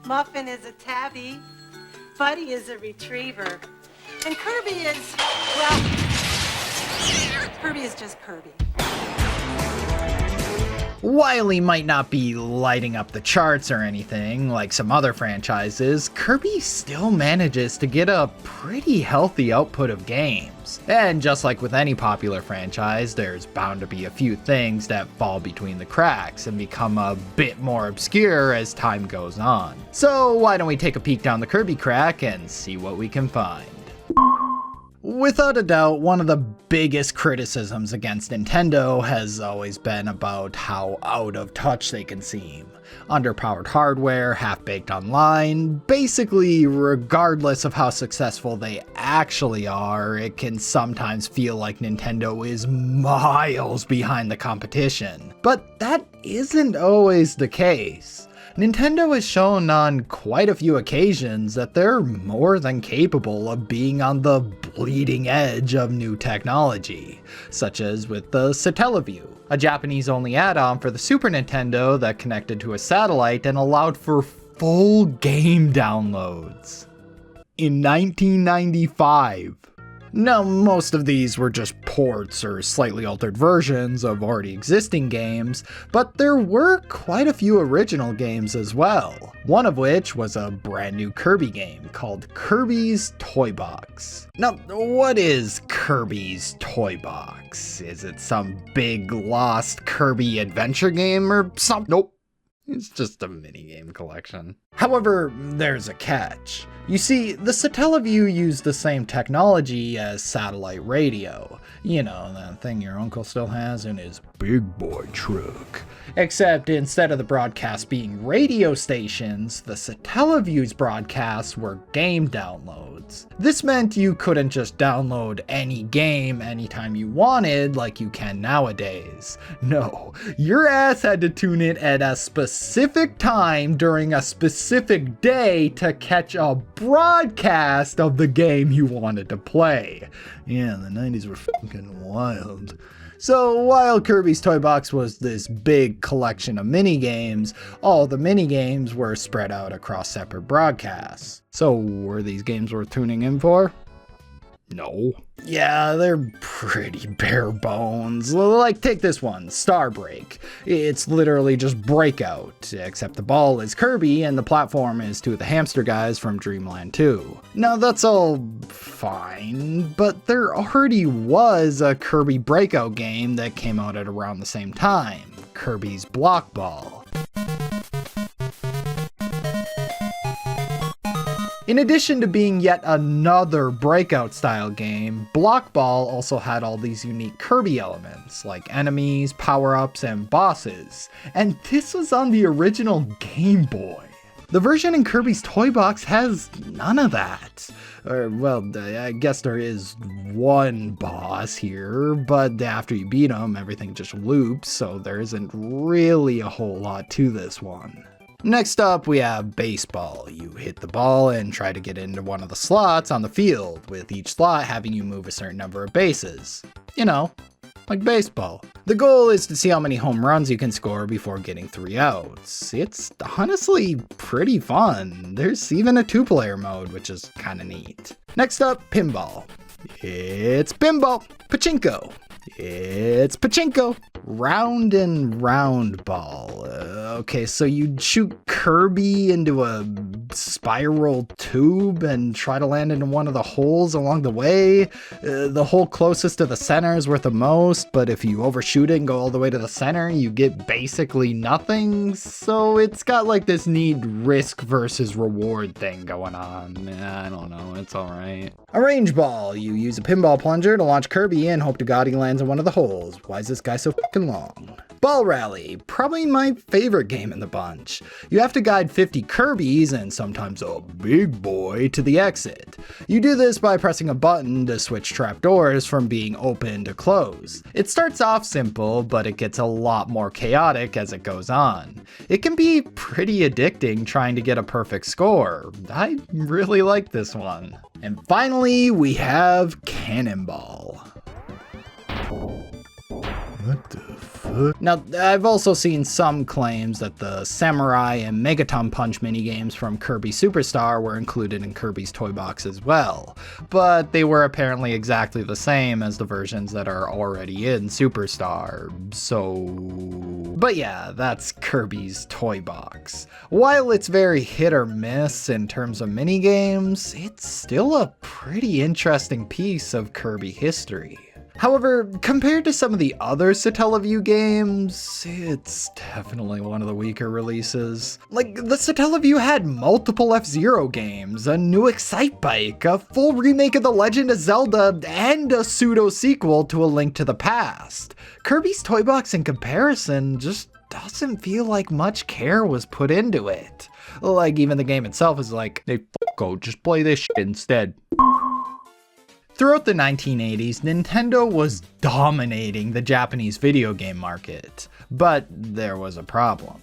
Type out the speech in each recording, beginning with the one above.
Muffin is a tabby. Buddy is a retriever. And Kirby is, well, Kirby is just Kirby. While he might not be lighting up the charts or anything like some other franchises, Kirby still manages to get a pretty healthy output of games. And just like with any popular franchise, there's bound to be a few things that fall between the cracks and become a bit more obscure as time goes on. So why don't we take a peek down the Kirby crack and see what we can find. Without a doubt, one of the biggest criticisms against Nintendo has always been about how out of touch they can seem. Underpowered hardware, half-baked online, basically regardless of how successful they actually are, it can sometimes feel like Nintendo is miles behind the competition. But that isn't always the case. Nintendo has shown on quite a few occasions that they're more than capable of being on the bleeding edge of new technology, such as with the Satellaview, a Japanese-only add-on for the Super Nintendo that connected to a satellite and allowed for full game downloads. In 1995. Now, most of these were just ports or slightly altered versions of already existing games, but there were quite a few original games as well, one of which was a brand new Kirby game called Kirby's Toy Box. Now, what is Kirby's Toy Box? Is it some big lost Kirby adventure game or something? Nope. It's just a minigame collection. However, there's a catch. You see, the Satellaview used the same technology as satellite radio. You know, that thing your uncle still has in his big boy truck. Except instead of the broadcasts being radio stations, the Satellaview's broadcasts were game downloads. This meant you couldn't just download any game anytime you wanted like you can nowadays. No, your ass had to tune in at a specific time during a specific day to catch a broadcast of the game you wanted to play. Yeah, the 90s were fucking wild. So while Kirby's Toy Box was this big collection of minigames, all the minigames were spread out across separate broadcasts. So were these games worth tuning in for? No. Yeah, they're pretty bare bones. Like, take this one, Starbreak. It's literally just Breakout, except the ball is Kirby and the platform is two of the hamster guys from Dreamland 2. Now, that's all fine, but there already was a Kirby Breakout game that came out at around the same time, Kirby's Block Ball. In addition to being yet another Breakout style game, Block Ball also had all these unique Kirby elements, like enemies, power-ups, and bosses. And this was on the original Game Boy. The version in Kirby's Toy Box has none of that. Well, I guess there is one boss here, but after you beat him, everything just loops, so there isn't really a whole lot to this one. Next up, we have baseball. You hit the ball and try to get into one of the slots on the field, with each slot having you move a certain number of bases. You know, like baseball. The goal is to see how many home runs you can score before getting 3 outs. It's honestly pretty fun. There's even a 2-player mode, which is kinda neat. Next up, pinball. It's pinball. Pachinko. It's pachinko. Round and round ball. Okay, so you'd shoot Kirby into a spiral tube and try to land into one of the holes along the way. The hole closest to the center is worth the most, but if you overshoot it and go all the way to the center, you get basically nothing. So it's got like this neat risk versus reward thing going on. I don't know, it's alright. A range ball. You use a pinball plunger to launch Kirby and hope to God he lands in one of the holes. Why is this guy so fucking long? Ball Rally, probably my favorite game in the bunch. You have to guide 50 Kirbys and sometimes a big boy to the exit. You do this by pressing a button to switch trapdoors from being open to closed. It starts off simple, but it gets a lot more chaotic as it goes on. It can be pretty addicting trying to get a perfect score. I really like this one. And finally, we have Cannonball. What the fuck? Now, I've also seen some claims that the Samurai and Megaton Punch minigames from Kirby Superstar were included in Kirby's Toy Box as well, but they were apparently exactly the same as the versions that are already in Superstar, so... But yeah, that's Kirby's Toy Box. While it's very hit or miss in terms of minigames, it's still a pretty interesting piece of Kirby history. However, compared to some of the other Satellaview games, it's definitely one of the weaker releases. Like, the Satellaview had multiple F-Zero games, a new Excite Bike, a full remake of The Legend of Zelda, and a pseudo-sequel to A Link to the Past. Kirby's Toy Box in comparison just doesn't feel like much care was put into it. Like, even the game itself is like, hey, f***o, just play this shit instead. Throughout the 1980s, Nintendo was dominating the Japanese video game market, but there was a problem.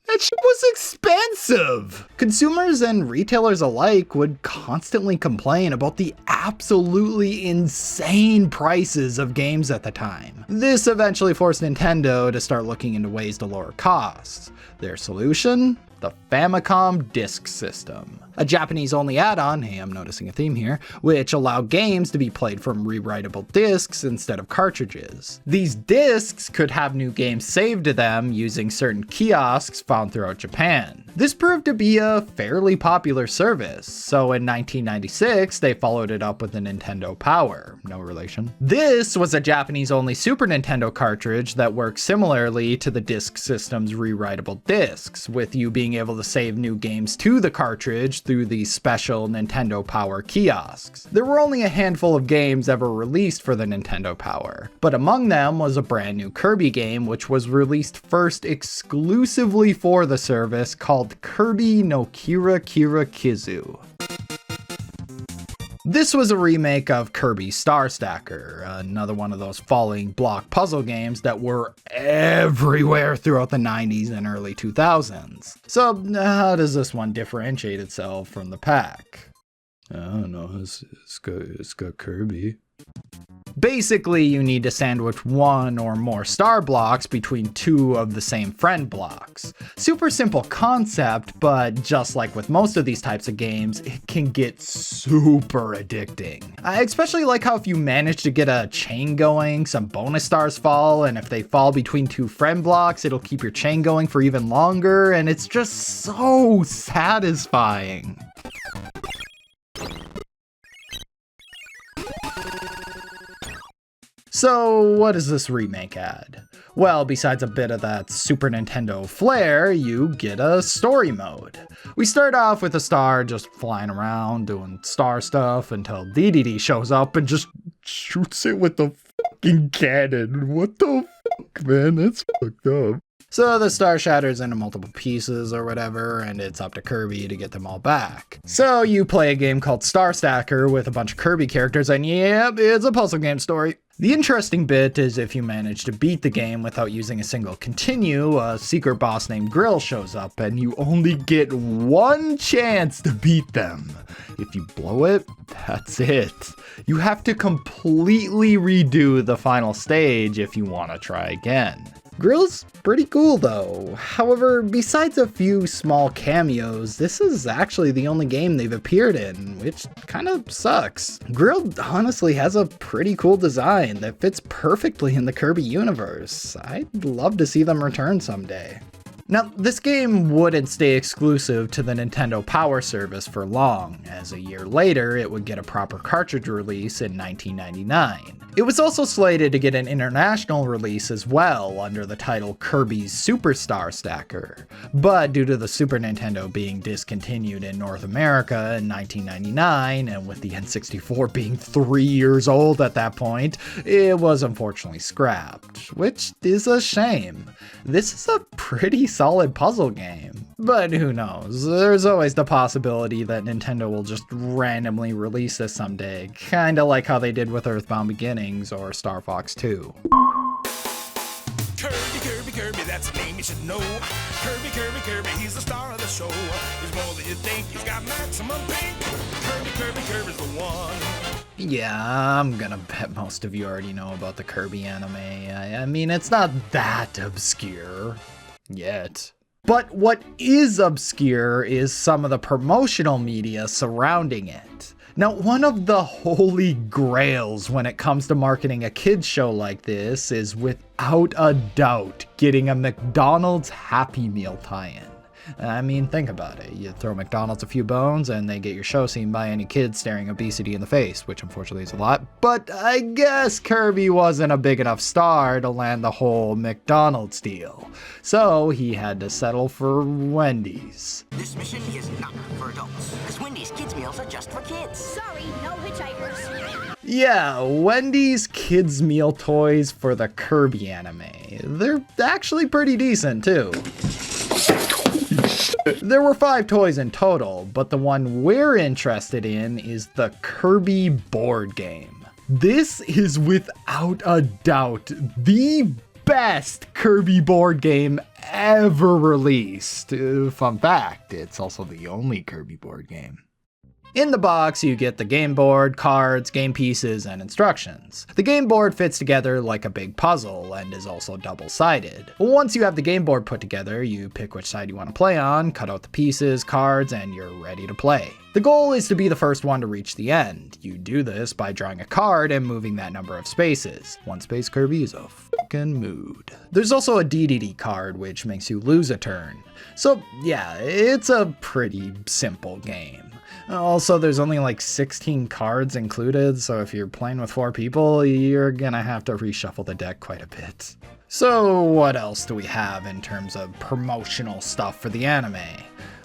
That shit was expensive! Consumers and retailers alike would constantly complain about the absolutely insane prices of games at the time. This eventually forced Nintendo to start looking into ways to lower costs. Their solution? The Famicom Disk System. A Japanese-only add-on, hey, I'm noticing a theme here, which allowed games to be played from rewritable discs instead of cartridges. These discs could have new games saved to them using certain kiosks found throughout Japan. This proved to be a fairly popular service, so in 1996, they followed it up with the Nintendo Power. No relation. This was a Japanese-only Super Nintendo cartridge that worked similarly to the Disk System's rewritable discs, with you being able to save new games to the cartridge through these special Nintendo Power kiosks. There were only a handful of games ever released for the Nintendo Power, but among them was a brand new Kirby game which was released first exclusively for the service called Kirby no Kira Kira Kizu. This was a remake of Kirby Star Stacker, another one of those falling block puzzle games that were everywhere throughout the 90s and early 2000s. So how does this one differentiate itself from the pack? I don't know, it's got Kirby. Basically, you need to sandwich one or more star blocks between two of the same friend blocks. Super simple concept, but just like with most of these types of games, it can get super addicting. I especially like how if you manage to get a chain going, some bonus stars fall, and if they fall between two friend blocks, it'll keep your chain going for even longer, and it's just so satisfying. So what does this remake add? Well, besides a bit of that Super Nintendo flair, you get a story mode. We start off with a star just flying around doing star stuff until DDD shows up and just shoots it with the fucking cannon. What the fuck, man? That's fucked up. So the star shatters into multiple pieces or whatever, and it's up to Kirby to get them all back. So you play a game called Star Stacker with a bunch of Kirby characters, and yep, it's a puzzle game story. The interesting bit is if you manage to beat the game without using a single continue, a secret boss named Grill shows up and you only get one chance to beat them. If you blow it, that's it. You have to completely redo the final stage if you want to try again. Grill's pretty cool though. However, besides a few small cameos, this is actually the only game they've appeared in, which kind of sucks. Grill honestly has a pretty cool design that fits perfectly in the Kirby universe. I'd love to see them return someday. Now, this game wouldn't stay exclusive to the Nintendo Power service for long, as a year later it would get a proper cartridge release in 1999. It was also slated to get an international release as well under the title Kirby's Superstar Stacker, but due to the Super Nintendo being discontinued in North America in 1999, and with the N64 being 3 years old at that point, it was unfortunately scrapped, which is a shame. This is a pretty solid puzzle game, but who knows, there's always the possibility that Nintendo will just randomly release this someday, kinda like how they did with Earthbound Beginnings or Star Fox 2. Kirby, Kirby, Kirby, that's the name you should know. Kirby, Kirby, Kirby, he's the star of the show. He's more than you think, he's got maximum pink. Kirby, Kirby, Kirby's the one. Yeah, I'm gonna bet most of you already know about the Kirby anime. I mean, it's not that obscure yet. But what is obscure is some of the promotional media surrounding it. Now, one of the holy grails when it comes to marketing a kids show like this is without a doubt getting a McDonald's Happy Meal tie-in. I mean, think about it. You throw McDonald's a few bones and they get your show seen by any kid staring obesity in the face, which unfortunately is a lot. But I guess Kirby wasn't a big enough star to land the whole McDonald's deal. So he had to settle for Wendy's. This mission is not for adults, because Wendy's kids meals are just for kids. Sorry, no hitchhikers. Yeah, Wendy's kids meal toys for the Kirby anime. They're actually pretty decent too. There were 5 toys in total, but the one we're interested in is the Kirby Board Game. This is without a doubt the best Kirby board game ever released. Fun fact, it's also the only Kirby board game. In the box, you get the game board, cards, game pieces, and instructions. The game board fits together like a big puzzle and is also double-sided. Once you have the game board put together, you pick which side you want to play on, cut out the pieces, cards, and you're ready to play. The goal is to be the first one to reach the end. You do this by drawing a card and moving that number of spaces. One space Kirby is a fucking mood. There's also a DDD card, which makes you lose a turn. So yeah, it's a pretty simple game. Also, there's only like 16 cards included, so if you're playing with 4 people, you're gonna have to reshuffle the deck quite a bit. So what else do we have in terms of promotional stuff for the anime?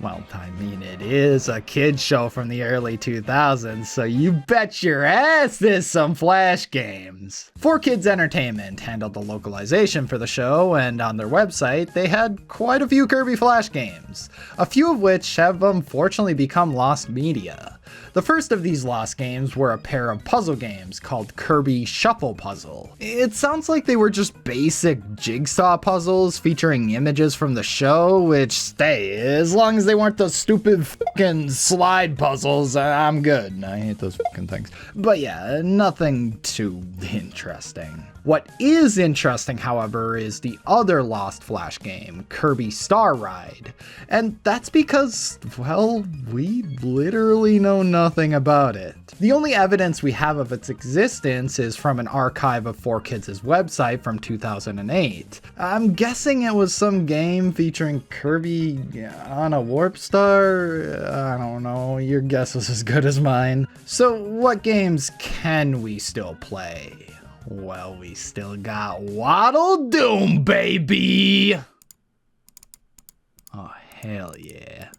Well, I mean, it is a kid's show from the early 2000s, so you bet your ass there's some Flash games. 4Kids Entertainment handled the localization for the show, and on their website, they had quite a few Kirby Flash games, a few of which have unfortunately become lost media. The first of these lost games were a pair of puzzle games called Kirby Shuffle Puzzle. It sounds like they were just basic jigsaw puzzles featuring images from the show, which, hey, as long as they weren't those stupid fucking slide puzzles, I'm good. I hate those fucking things. But yeah, nothing too interesting. What is interesting, however, is the other Lost Flash game, Kirby Star Ride. And that's because, well, we literally know nothing about it. The only evidence we have of its existence is from an archive of 4Kids' website from 2008. I'm guessing it was some game featuring Kirby on a warp star? I don't know, your guess is as good as mine. So what games can we still play? Well, we still got Waddle Doom, baby! Oh, hell yeah.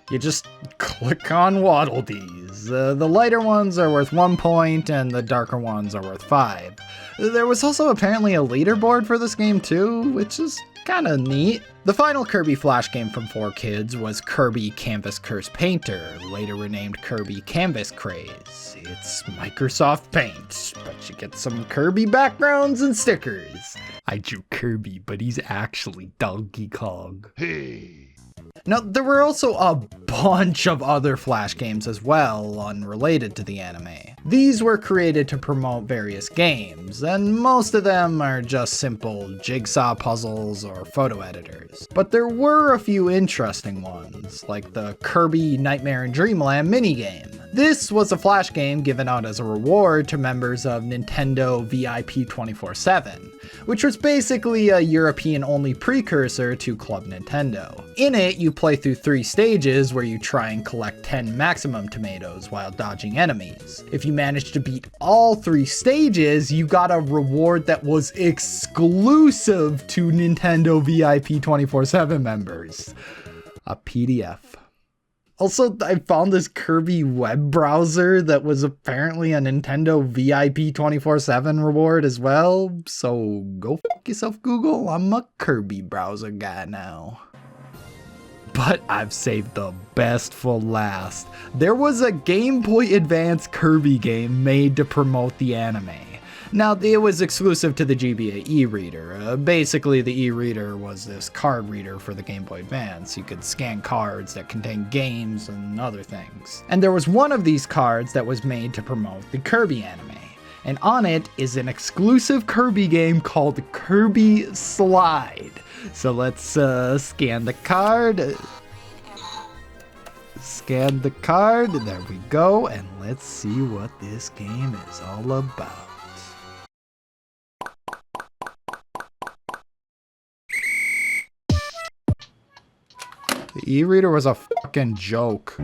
You just click on Waddle Dees. The lighter ones are worth 1 point, and the darker ones are worth 5. There was also apparently a leaderboard for this game too, which is kinda neat. The final Kirby Flash game from 4Kids was Kirby Canvas Curse Painter, later renamed Kirby Canvas Craze. It's Microsoft Paint, but you get some Kirby backgrounds and stickers. I drew Kirby, but he's actually Donkey Kong. Hey. Now, there were also a bunch of other Flash games as well, unrelated to the anime. These were created to promote various games, and most of them are just simple jigsaw puzzles or photo editors. But there were a few interesting ones, like the Kirby Nightmare in Dreamland minigame. This was a Flash game given out as a reward to members of Nintendo VIP 24/7, which was basically a European-only precursor to Club Nintendo. In it, you play through 3 stages where you try and collect 10 maximum tomatoes while dodging enemies. If you managed to beat all 3 stages, you got a reward that was exclusive to Nintendo VIP 24/7 members. A PDF. Also, I found this Kirby web browser that was apparently a Nintendo VIP 24/7 reward as well. So go fuck yourself, Google. I'm a Kirby browser guy now. But I've saved the best for last. There was a Game Boy Advance Kirby game made to promote the anime. Now, it was exclusive to the GBA e-reader. Basically, the e-reader was this card reader for the Game Boy Advance. You could scan cards that contained games and other things. And there was one of these cards that was made to promote the Kirby anime. And on it is an exclusive Kirby game called Kirby Slide. So let's scan the card. Scan the card. There we go. And let's see what this game is all about. The e-reader was a fucking joke.